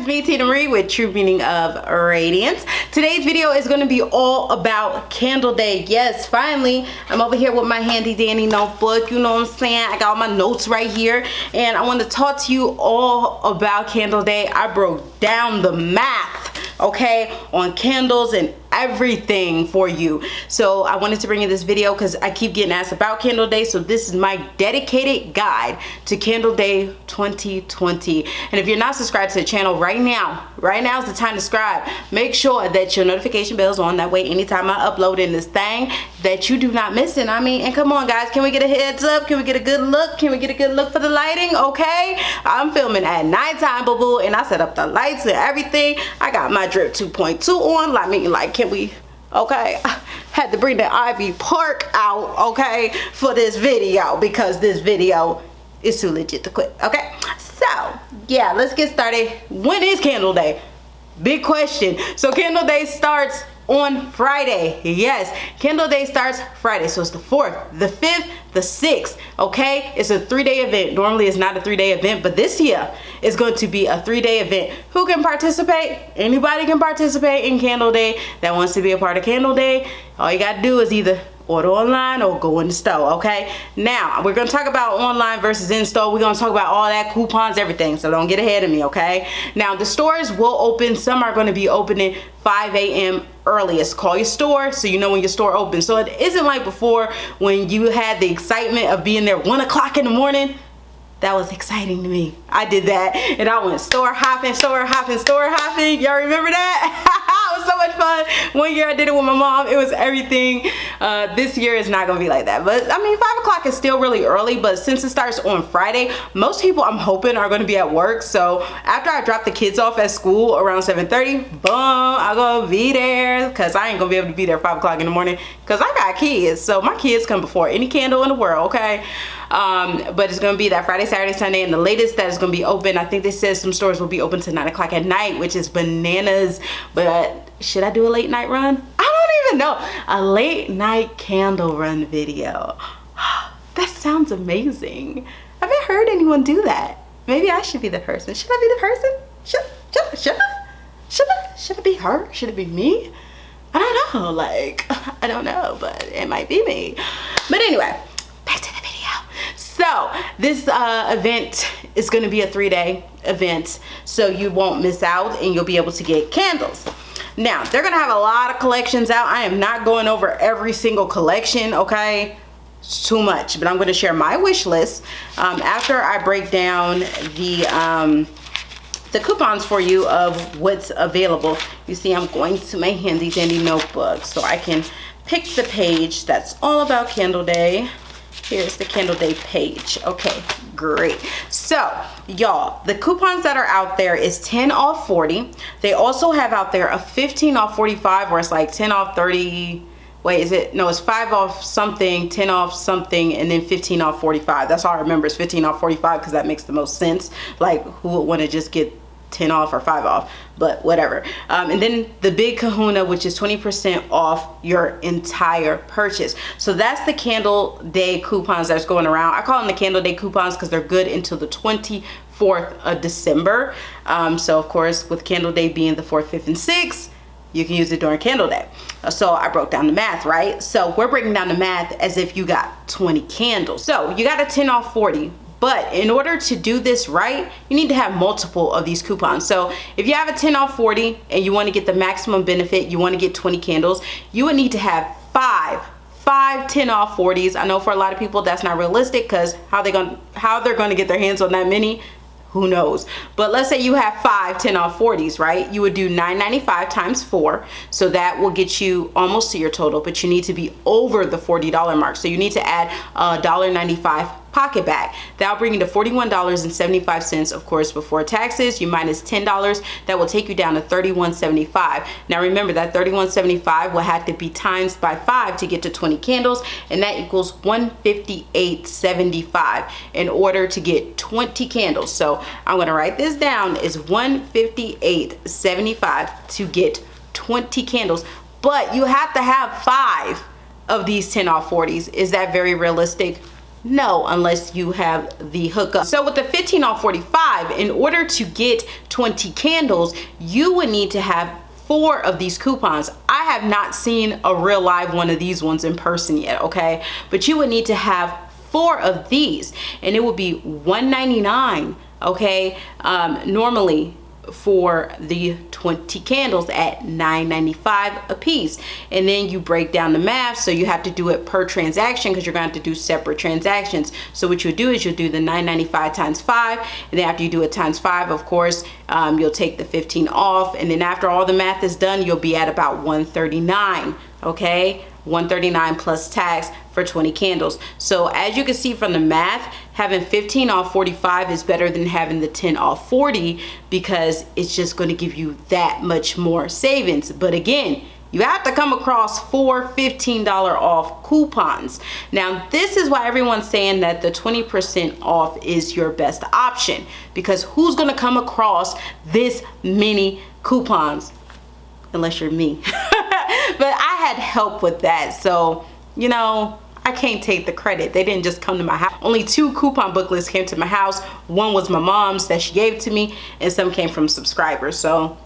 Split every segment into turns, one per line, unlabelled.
me, Tina Marie, with True Meaning of Radiance. Today's video is going to be all about Candle Day. Yes, finally, I'm over here with my handy dandy notebook. You know what I'm saying? I got all my notes right here, and I want to talk to you all about Candle Day. I broke down the math, okay, on candles and everything for you. So I wanted to bring you this video because I keep getting asked about Candle Day. So this is my dedicated guide to Candle Day 2020. And if you're not subscribed to the channel right now is the time to subscribe. Make sure that your notification bell is on. That way anytime I upload in this thing that you do not miss it. I mean, and come on guys, can we get a heads up? Can we get a good look? Can we get a good look for the lighting? Okay, I'm filming at nighttime, boo-boo, and I set up the lights and everything. I got my drip 2.2 on. Like, can we, okay, I had to bring the Ivy Park out, okay, for this video because this video is too legit to quit. Okay, so yeah, let's get started. When is Candle Day? Big question. So Candle Day starts on Friday. Yes, Candle Day starts Friday. So it's the 4th, the 5th, the 6th. Okay, it's a 3-day event. Normally it's not a 3-day event, but this year it's going to be a 3-day event. Who can participate? Anybody can participate in Candle Day that wants to be a part of Candle Day. All you gotta do is either order online or go in the store. Okay, now we're gonna talk about online versus in store. We're gonna talk about all that, coupons, everything, so don't get ahead of me. Okay, now the stores will open. Some are going to be opening 5 a.m. earliest. Call your store so you know when your store opens. So it isn't like before when you had the excitement of being there 1 o'clock in the morning. That was exciting to me. I did that and I went store hopping. Y'all remember that? It was so much fun. One year I did it with my mom. It was everything. This year is not gonna be like that. But I mean, 5 o'clock is still really early, but since it starts on Friday, most people I'm hoping are gonna be at work. So after I drop the kids off at school around 7:30, boom, I'm gonna be there because I ain't gonna be able to be there 5 o'clock in the morning because I got kids. So my kids come before any candle in the world, okay? But it's gonna be that Friday, Saturday, Sunday, and the latest that is gonna be open, I think they said some stores will be open to 9 o'clock at night, which is bananas. But should I do a late night run? I don't even know. A late night candle run video. That sounds amazing. I've never heard anyone do that. Maybe I should be the person. Should I be the person? Should it be her? Should it be me? I don't know. Like, I don't know, but it might be me. But anyway, back to the video. So this event is going to be a 3-day event, so you won't miss out and you'll be able to get candles. Now they're gonna have a lot of collections out. I am not going over every single collection, okay? It's too much, but I'm going to share my wish list after I break down the coupons for you of what's available. You see, I'm going to my handy dandy notebook so I can pick the page that's all about Candle Day. Here's the Candle Day page. Okay, great. So y'all, the coupons that are out there is 10 off 40. They also have out there a 15 off 45 where it's like 10 off 30. Wait, is it? No, it's 5 off something, 10 off something, and then 15 off 45. That's all I remember is 15 off 45 because that makes the most sense. Like, who would want to just get 10 off or 5 off, but whatever. And then the big kahuna, which is 20% off your entire purchase. So that's the Candle Day coupons that's going around. I call them the Candle Day coupons because they're good until the 24th of December. So of course, with Candle Day being the 4th, 5th, and 6th, you can use it during Candle Day. So I broke down the math, right? So we're breaking down the math as if you got 20 candles. So you got a 10 off 40. But in order to do this right, you need to have multiple of these coupons. So if you have a 10 off 40 and you want to get the maximum benefit, you want to get 20 candles, you would need to have five 10 off 40s. I know for a lot of people that's not realistic because how they're going to get their hands on that many, who knows. But let's say you have 5 10 off 40s, right? You would do $9.95 times 4, so that will get you almost to your total, but you need to be over the $40 mark. So you need to add $1.95 pocket back. That'll bring you to $41.75, of course, before taxes. You minus $10, that will take you down to $31.75. Now remember that $31.75 will have to be times by 5 to get to 20 candles, and that equals $158.75 in order to get 20 candles. So I'm going to write this down, is $158.75 to get 20 candles, but you have to have 5 of these 10 off 40s. Is that very realistic? No, unless you have the hookup. So with the 15 off 45, in order to get 20 candles, you would need to have 4 of these coupons. I have not seen a real live one of these ones in person yet, okay? But you would need to have 4 of these, and it would be $1.99, okay? Normally for the 20 candles at $9.95 a piece. And then you break down the math, so you have to do it per transaction because you're going to have to do separate transactions. So what you'll do is you'll do the $9.95 times 5, and then after you do it times 5, of course, you'll take the 15 off, and then after all the math is done, you'll be at about $139, okay? $139 plus tax for 20 candles. So as you can see from the math, having 15 off 45 is better than having the 10 off 40 because it's just going to give you that much more savings. But again, you have to come across 4 $15 off coupons. Now, this is why everyone's saying that the 20% off is your best option, because who's going to come across this many coupons unless you're me? But I had help with that, so you know, I can't take the credit. They didn't just come to my house. Only 2 coupon booklets came to my house. One was my mom's that she gave to me, and some came from subscribers. So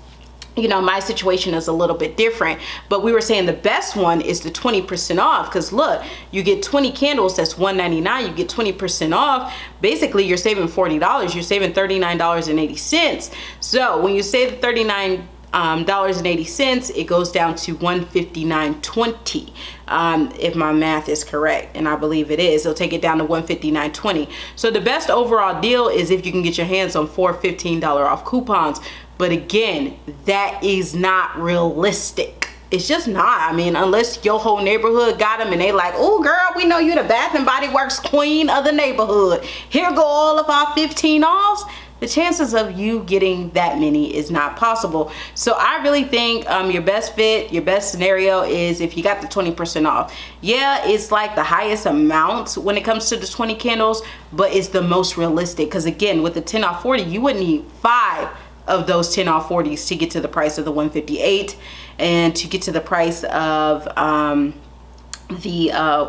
you know, my situation is a little bit different, but we were saying the best one is the 20% off, because look, you get 20 candles, that's $1.99. You get 20% off. Basically, you're saving $40. You're saving $39.80. So when you save the $39.80, it goes down to $159.20, if my math is correct, and I believe it is. It'll take it down to $159.20. So the best overall deal is if you can get your hands on 4 $15 off coupons. But again, that is not realistic. It's just not. I mean, unless your whole neighborhood got them and they like, oh girl, we know you the Bath and Body Works queen of the neighborhood. Here go all of our 15 offs. The chances of you getting that many is not possible. So I really think your best fit, your best scenario is if you got the 20% off. Yeah, it's like the highest amount when it comes to the 20 candles, but it's the most realistic. Because again, with the 10 off 40, you would need 5 of those 10 off 40s to get to the price of the 158, and to get to the price of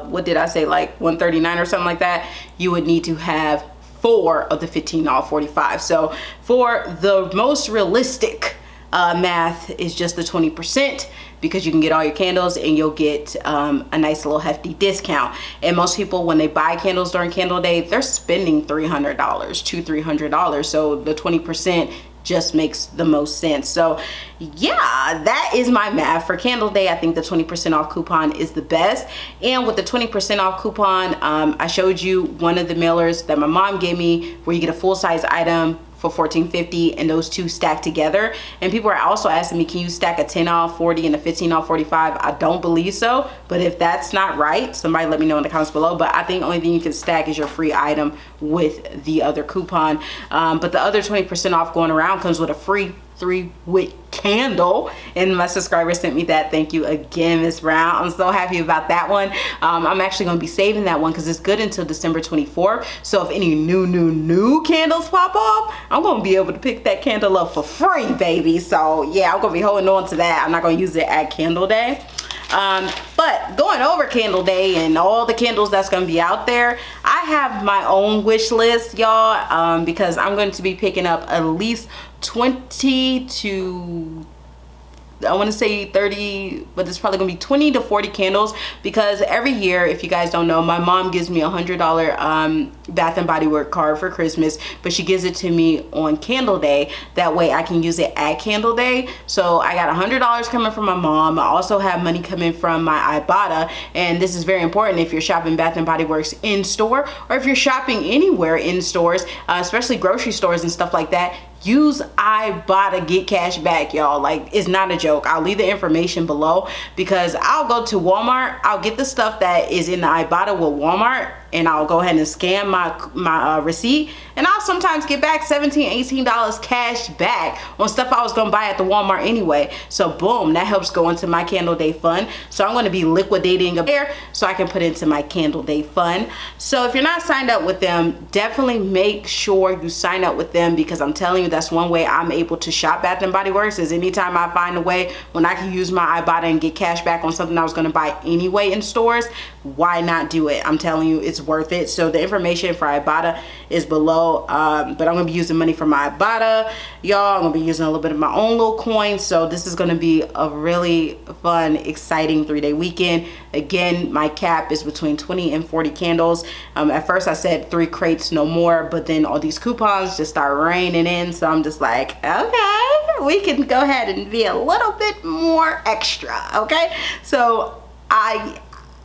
what did I say, like 139 or something like that, you would need to have 4 of the 15 off 45. So for the most realistic math is just the 20%, because you can get all your candles and you'll get a nice little hefty discount. And most people, when they buy candles during Candle Day, they're spending $300, $200-300. So the 20% just makes the most sense. So yeah, that is my math for Candle Day. I think the 20% off coupon is the best. And with the 20% off coupon, I showed you one of the mailers that my mom gave me where you get a full-size item for $14.50, and those 2 stack together. And people are also asking me, can you stack a 10 off 40 and a 15 off 45? I don't believe so, but if that's not right, somebody let me know in the comments below. But I think the only thing you can stack is your free item with the other coupon. But the other 20% off going around comes with a free 3-wick candle, and my subscriber sent me that. Thank you again, Miss Brown. I'm so happy about that one. I'm actually going to be saving that one because it's good until December 24th. So if any new candles pop off, I'm going to be able to pick that candle up for free, baby. So yeah, I'm going to be holding on to that. I'm not going to use it at Candle Day. But going over Candle Day and all the candles that's going to be out there, I have my own wish list, y'all, because I'm going to be picking up at least 20 to, I want to say 30, but it's probably gonna be 20 to 40 candles, because every year, if you guys don't know, my mom gives me a $100 Bath and Body Works card for Christmas, but she gives it to me on Candle Day. That way I can use it at Candle Day. So I got $100 coming from my mom. I also have money coming from my Ibotta, and this is very important if you're shopping Bath and Body Works in store, or if you're shopping anywhere in stores, especially grocery stores and stuff like that. Use Ibotta, get cash back, y'all. Like, it's not a joke. I'll leave the information below, because I'll go to Walmart, I'll get the stuff that is in the Ibotta with Walmart, and I'll go ahead and scan my receipt, and I'll sometimes get back $17-18 cash back on stuff I was gonna buy at the Walmart anyway. So boom, that helps go into my Candle Day fund. So I'm gonna be liquidating a pair so I can put into my Candle Day fund. So if you're not signed up with them, definitely make sure you sign up with them, because I'm telling you, that's one way I'm able to shop Bath and Body Works, is anytime I find a way when I can use my Ibotta and get cash back on something I was gonna buy anyway in stores, why not do it? I'm telling you, it's worth it. So the information for Ibotta is below, but I'm gonna be using money from my Ibotta, y'all. I'm gonna be using a little bit of my own little coins. So this is gonna be a really fun, exciting 3-day weekend. Again, my cap is between 20 and 40 candles. At first I said 3 crates, no more, but then all these coupons just start raining in, so I'm just like, okay, we can go ahead and be a little bit more extra. Okay, so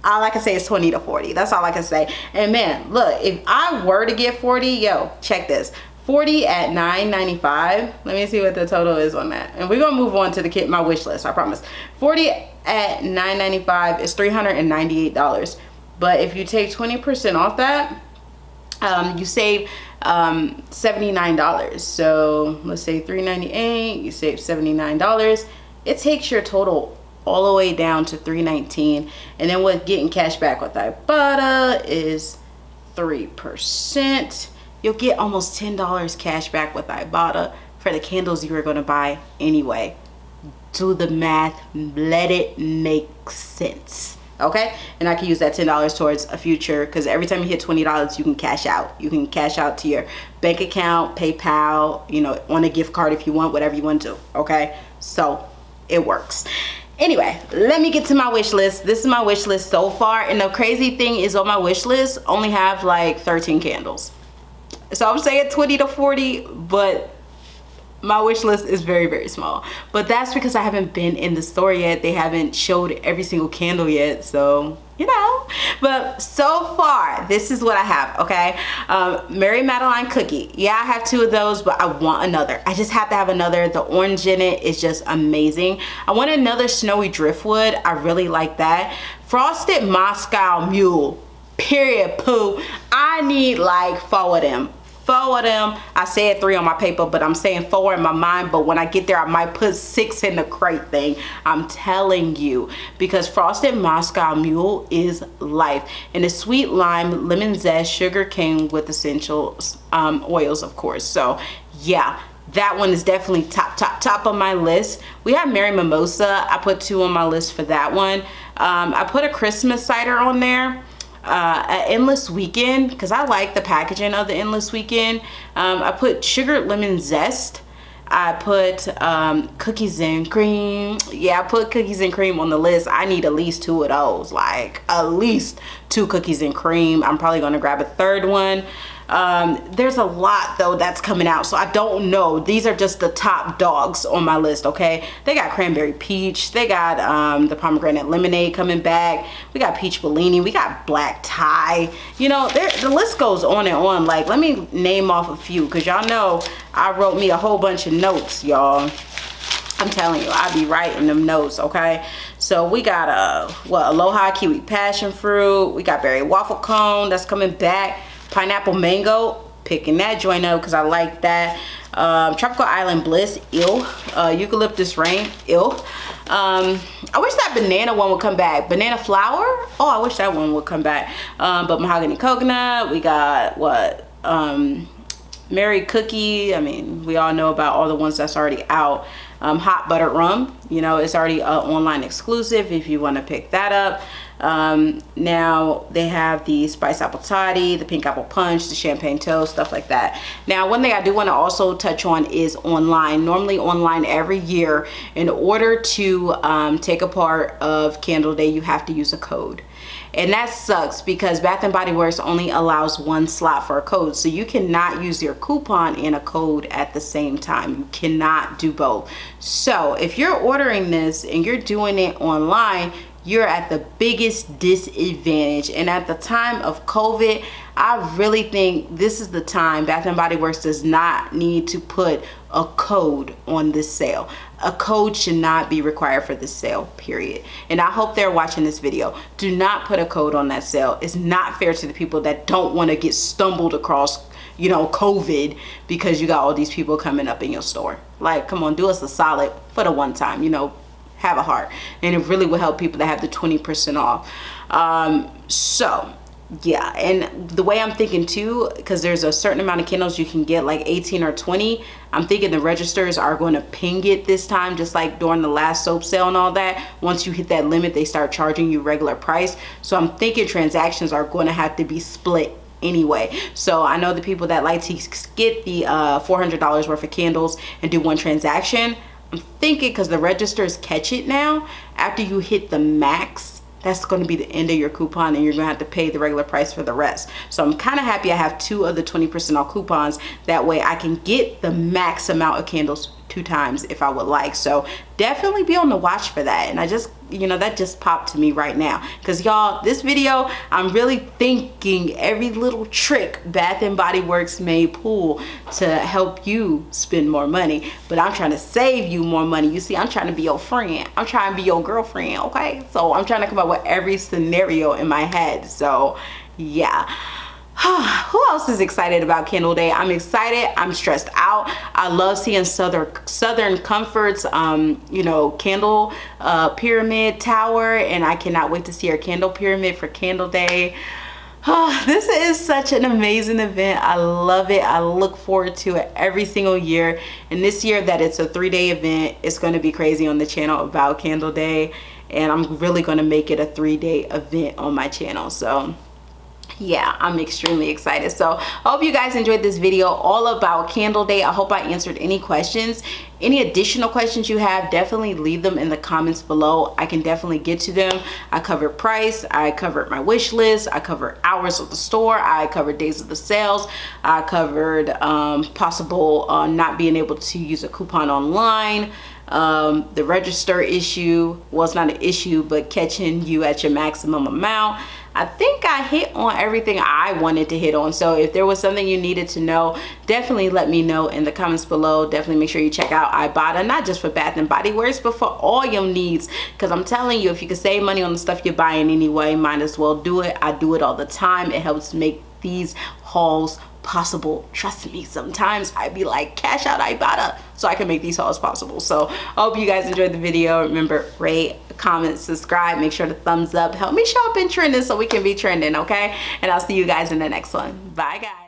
all I can say is 20 to 40. That's all I can say. And man, look, if I were to get 40, yo, check this. 40 at $9.95. Let me see what the total is on that. And we're gonna move on to the my wish list, I promise. 40 at $9.95 is $398. But if you take 20% off that, you save $79. So let's say $398, you save $79. It takes your total all the way down to $319. And then what getting cash back with Ibotta is 3%. You'll get almost $10 cash back with Ibotta for the candles you were going to buy anyway. Do the math, let it make sense. Okay, and I can use that $10 towards a future, because every time you hit $20, you can cash out. You can cash out to your bank account, PayPal, you know, on a gift card if you want, whatever you want to. Okay, so it works. Anyway, let me get to my wish list. This is my wish list so far, and the crazy thing is, on my wish list only have like 13 candles. So I'm saying 20 to 40, but my wish list is very, very small. But that's because I haven't been in the store yet. They haven't showed every single candle yet, so you know. But so far, this is what I have. Okay, Mary Madeline cookie. Yeah, I have 2 of those, but I want another. I just have to have another. The orange in it is just amazing. I want another snowy driftwood. I really like that. Frosted Moscow Mule. Period. Poo. I need like 4 of them. 4 of them. I said 3 on my paper, but I'm saying 4 in my mind. But when I get there, I might put 6 in the crate thing. I'm telling you, because Frosted Moscow Mule is life. And the sweet lime, lemon zest, sugar cane with essential oils, of course. So yeah, that one is definitely top on my list. We have Mary Mimosa. I put 2 on my list for that one. I put a Christmas cider on there. Endless Weekend, because I like the packaging of the Endless Weekend. I put sugared lemon zest. I put cookies and cream. Yeah, I put cookies and cream on the list. I need at least 2 of those, like at least 2 cookies and cream. I'm probably gonna grab a 3rd one. There's a lot though that's coming out, so I don't know. These are just the top dogs on my list. Okay, they got cranberry peach, they got the pomegranate lemonade coming back, we got peach Bellini, we got black tie. You know, the list goes on and on. Like, let me name off a few, because y'all know I wrote me a whole bunch of notes, y'all. I'm telling you, I be writing them notes. Okay, so we got Aloha Kiwi Passion Fruit, we got berry waffle cone that's coming back, pineapple mango, picking that joint up because I like that. Tropical Island Bliss, ill. Eucalyptus Rain, ill. I wish that banana one would come back. Banana flower, oh, I wish that one would come back. But mahogany coconut, we got what, Mary Cookie. I mean, we all know about all the ones that's already out. Hot buttered rum, you know, it's already online exclusive if you want to pick that up. Now they have the spice apple toddy, the pink apple punch, the champagne toast, stuff like that. Now, one thing I do want to also touch on is online. Normally online every year, in order to take a part of Candle Day, you have to use a code. And that sucks because Bath and Body Works only allows 1 slot for a code. So you cannot use your coupon and a code at the same time. You cannot do both. So if you're ordering this and you're doing it online, you're at the biggest disadvantage. And at the time of COVID, I really think this is the time Bath and Body Works does not need to put a code on this sale. A code should not be required for this sale, period. And I hope they're watching this video. Do not put a code on that sale. It's not fair to the people that don't want to get stumbled across you know, COVID, because you got all these people coming up in your store. Like, come on, do us a solid for the one time, you know, have a heart. And it really will help people that have the 20% off. So yeah, and the way I'm thinking too, because there's a certain amount of candles you can get, like 18 or 20, I'm thinking the registers are going to ping it this time, just like during the last soap sale and all that. Once you hit that limit, they start charging you regular price. So I'm thinking transactions are going to have to be split anyway. So I know the people that like to get the $400 worth of candles and do one transaction, I'm thinking because the registers catch it now, after you hit the max, that's going to be the end of your coupon, and you're going to have to pay the regular price for the rest. So I'm kind of happy I have 2 of the 20% off coupons. That way I can get the max amount of candles 2 times if I would like. So definitely be on the watch for that. And I just, you know, that just popped to me right now, because y'all, this video, I'm really thinking every little trick Bath and Body Works may pull to help you spend more money. But I'm trying to save you more money. You see, I'm trying to be your friend. I'm trying to be your girlfriend, okay? So I'm trying to come up with every scenario in my head. So yeah. Who else is excited about Candle Day? I'm excited. I'm stressed out. I love seeing Southern Comfort's you know, candle pyramid tower, and I cannot wait to see our candle pyramid for Candle Day. This is such an amazing event. I love it. I look forward to it every single year. And this year that it's a 3-day event, it's going to be crazy on the channel about Candle Day, and I'm really going to make it a 3-day event on my channel. So yeah, I'm extremely excited. So I hope you guys enjoyed this video all about Candle Day. I hope I answered any questions. Any additional questions you have, definitely leave them in the comments below. I can definitely get to them. I covered price, I covered my wish list, I covered hours of the store, I covered days of the sales, I covered possible not being able to use a coupon online. The register issue was not an issue, but catching you at your maximum amount. I think I hit on everything I wanted to hit on. So if there was something you needed to know, definitely let me know in the comments below. Definitely make sure you check out Ibotta, not just for Bath and Body Works, but for all your needs. Because I'm telling you, if you can save money on the stuff you're buying anyway, might as well do it. I do it all the time. It helps make these hauls possible. Trust me, sometimes I be like, cash out Ibotta so I can make these hauls possible. So I hope you guys enjoyed the video. Remember, rate, comment, subscribe, make sure to thumbs up, help me show up in trending so we can be trending, okay? And I'll see you guys in the next one. Bye guys.